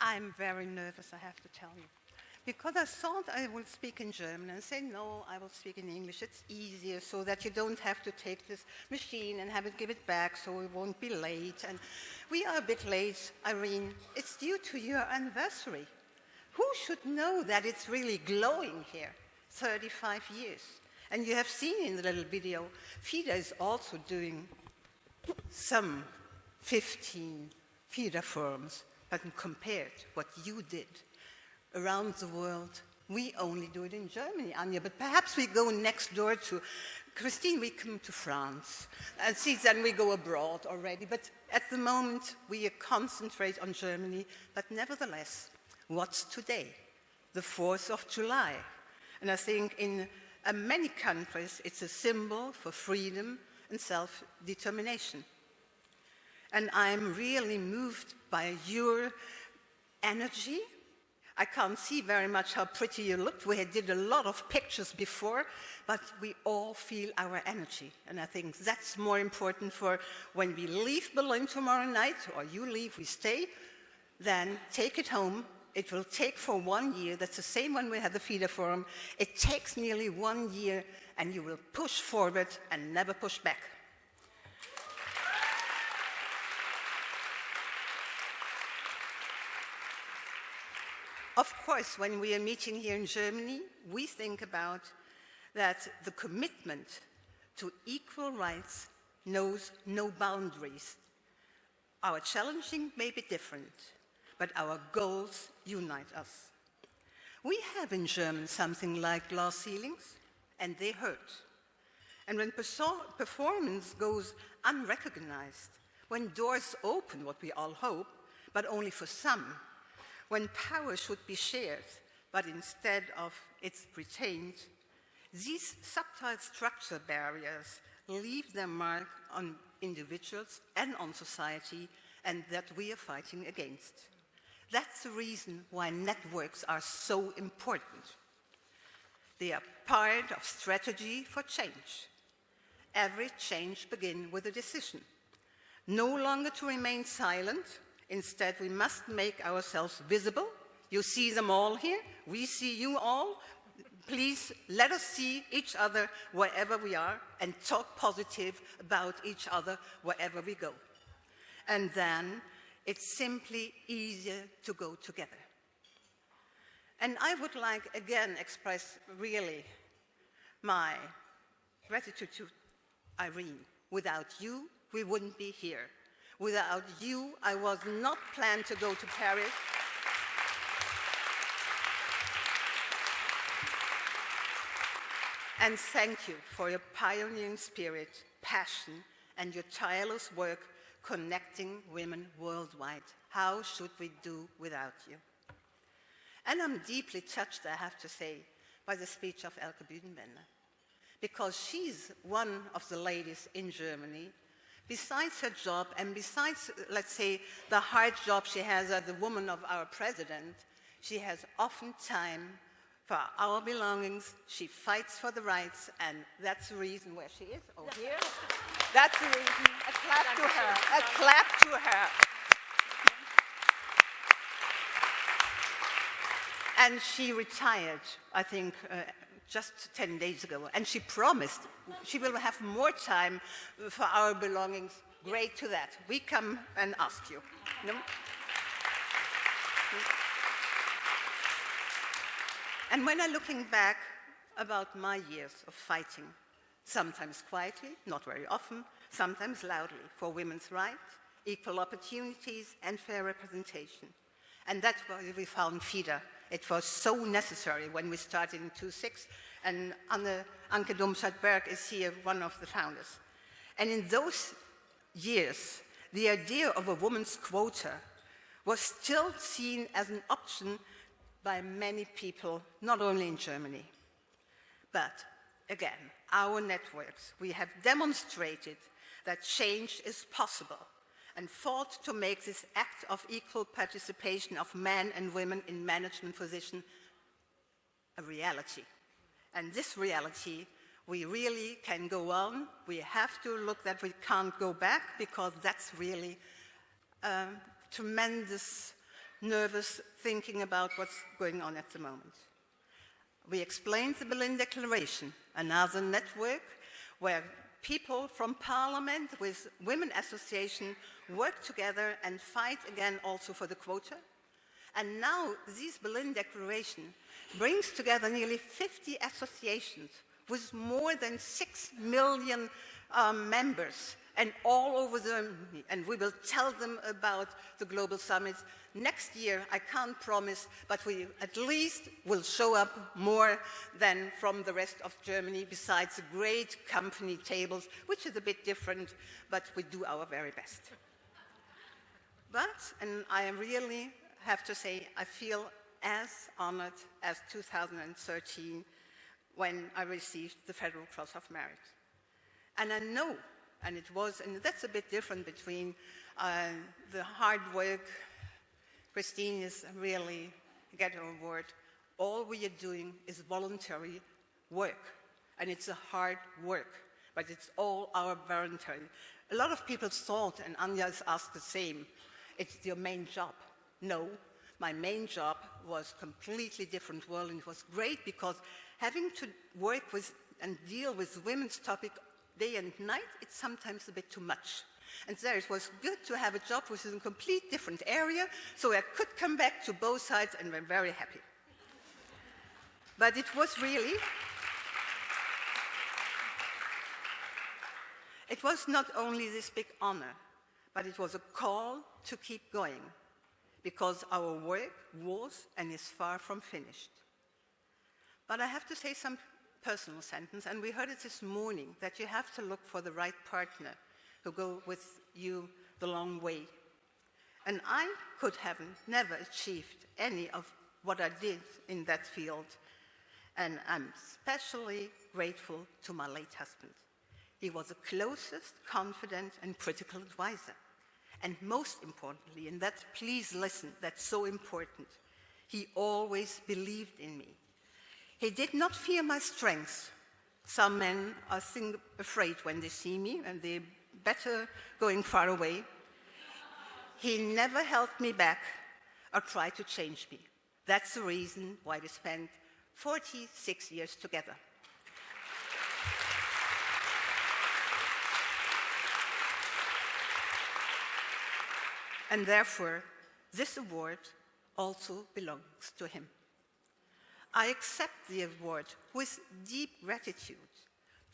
I'm very nervous, I have to tell you. Because I thought I would speak in German and say, no, I will speak in English. It's easier so that you don't have to take this machine and have it give it back so we won't be late. And we are a bit late, Irene. It's due to your anniversary. Who should know that it's really glowing here? 35 years. And you have seen in the little video, FIDA is also doing some 15 FIDA forums, but compared what you did around the world, we only do it in Germany, Anja, but perhaps we go next door to Christine, we come to France, and see, then we go abroad already, but at the moment we concentrate on Germany, but nevertheless, what's today? The 4th of July. And I think in many countries it's a symbol for freedom and self-determination. And I'm really moved by your energy. I can't see very much how pretty you looked. We did a lot of pictures before, but we all feel our energy. And I think that's more important for when we leave Berlin tomorrow night, or you leave, we stay, then take it home. It will take for 1 year. That's the same when we had the FIDA Forum. It takes nearly 1 year, and you will push forward and never push back. Of course, when we are meeting here in Germany, we think about that the commitment to equal rights knows no boundaries. Our challenging may be different, but our goals unite us. We have in German something like glass ceilings, and they hurt. And when performance goes unrecognized, when doors open, what we all hope, but only for some, when power should be shared, but instead of it's retained, these subtle structure barriers leave their mark on individuals and on society, and that we are fighting against. That's the reason why networks are so important. They are part of strategy for change. Every change begins with a decision. No longer to remain silent. Instead, we must make ourselves visible. You see them all here. We see you all. Please let us see each other wherever we are and talk positive about each other wherever we go. And then it's simply easier to go together. And I would like again express really my gratitude to Irene. Without you, we wouldn't be here. Without you, I was not planned to go to Paris. And thank you for your pioneering spirit, passion, and your tireless work connecting women worldwide. How should we do without you? And I'm deeply touched, I have to say, by the speech of Elke Büdenbender, because she's one of the ladies in Germany. Besides her job, and besides, let's say, the hard job she has as the woman of our president, she has often time for our belongings. She fights for the rights, and that's the reason where she is, over here. That's the reason. A clap to her. A clap to her. And she retired, I think, just 10 days ago, and she promised she will have more time for our belongings. Great to that. We come and ask you. No? And when I'm looking back about my years of fighting, sometimes quietly, not very often, sometimes loudly, for women's rights, equal opportunities, and fair representation. And that's why we found FIDA. It was so necessary when we started in 2006, and Anke Domscheit-Berg is here, one of the founders. And in those years, the idea of a woman's quota was still seen as an option by many people, not only in Germany. But again, our networks, we have demonstrated that change is possible, and fought to make this act of equal participation of men and women in management positions a reality. And this reality, we really can go on. We have to look that we can't go back, because that's really a tremendous nervous thinking about what's going on at the moment. We explained the Berlin Declaration, another network where people from parliament with women association work together and fight again also for the quota. And now this Berlin Declaration brings together nearly 50 associations with more than 6 million members and all over Germany. And we will tell them about the global summits. Next year, I can't promise, but we at least will show up more than from the rest of Germany, besides the great company tables, which is a bit different, but we do our very best. But, and I really have to say, I feel as honored as 2013 when I received the Federal Cross of Merit. And I know, and that's a bit different between the hard work. Christine is really get her award. All we are doing is voluntary work, and it's a hard work, but it's all our voluntary. A lot of people thought, and Anja has asked the same, it's your main job. No, my main job was completely different world, and it was great because having to work with and deal with women's topic day and night, it's sometimes a bit too much. And there it was good to have a job which is in a complete different area, so I could come back to both sides and I'm very happy. But it was really, it was not only this big honor, but it was a call to keep going, because our work was and is far from finished. But I have to say some personal sentence, and we heard it this morning, that you have to look for the right partner who go with you the long way. And I could have never achieved any of what I did in that field. And I'm especially grateful to my late husband. He was the closest, confident, and critical advisor. And most importantly, and that, please listen, that's so important, he always believed in me. He did not fear my strengths. Some men are afraid when they see me, and they're better going far away. He never held me back or tried to change me. That's the reason why we spent 46 years together. And therefore, this award also belongs to him. I accept the award with deep gratitude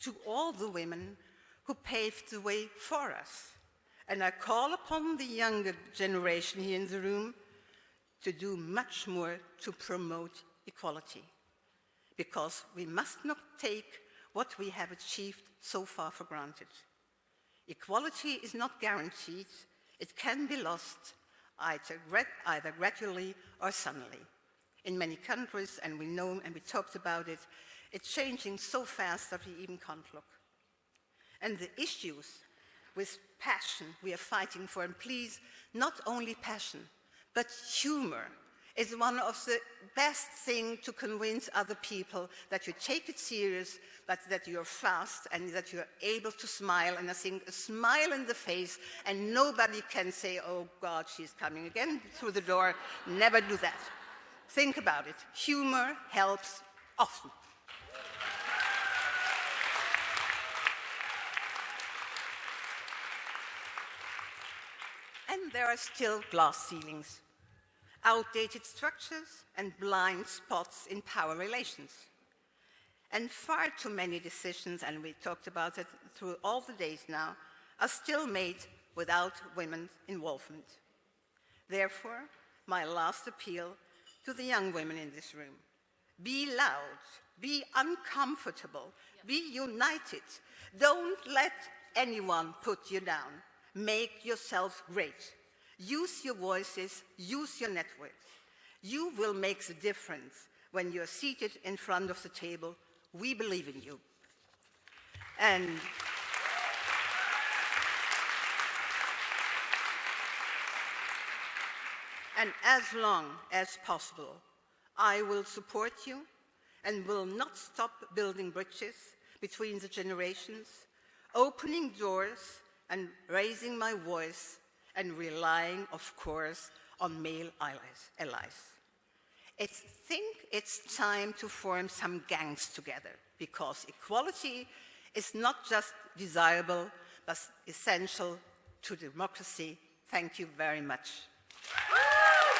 to all the women who paved the way for us. And I call upon the younger generation here in the room to do much more to promote equality, because we must not take what we have achieved so far for granted. Equality is not guaranteed. It can be lost either gradually or suddenly. In many countries, and we know and we talked about it, it's changing so fast that we even can't look. And the issues with passion we are fighting for, and please, not only passion, but humor is one of the best things to convince other people that you take it serious, that you're fast, and that you're able to smile. And I think a smile in the face, and nobody can say, oh God, she's coming again through the door. Never do that. Think about it. Humor helps often. And there are still glass ceilings, outdated structures, and blind spots in power relations. And far too many decisions, and we talked about it through all the days now, are still made without women's involvement. Therefore, my last appeal to the young women in this room: be loud, be uncomfortable, be united. Don't let anyone put you down. Make yourself great. Use your voices, use your networks. You will make the difference when you're seated in front of the table. We believe in you. And as long as possible, I will support you and will not stop building bridges between the generations, opening doors and raising my voice, and relying, of course, on male allies. I think it's time to form some gangs together, because equality is not just desirable, but essential to democracy. Thank you very much.